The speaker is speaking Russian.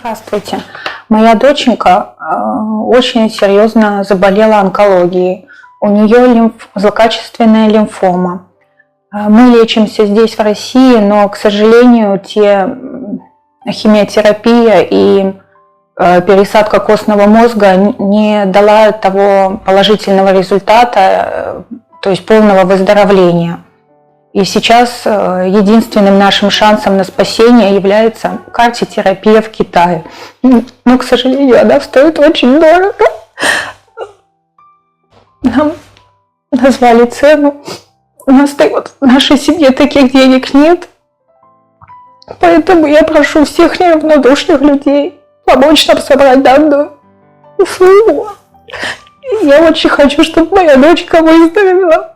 Здравствуйте. Моя доченька очень серьезно заболела онкологией. У нее злокачественная лимфома. Мы лечимся здесь, в России, но, к сожалению, химиотерапия и пересадка костного мозга не дала того положительного результата, то есть полного выздоровления. И сейчас единственным нашим шансом на спасение является кардиотерапия в Китае. Но, к сожалению, она стоит очень дорого. Нам назвали цену. У нас в нашей семье таких денег нет. Поэтому я прошу всех неравнодушных людей помочь нам собрать данную сумму. Я очень хочу, чтобы моя дочка выздоровела.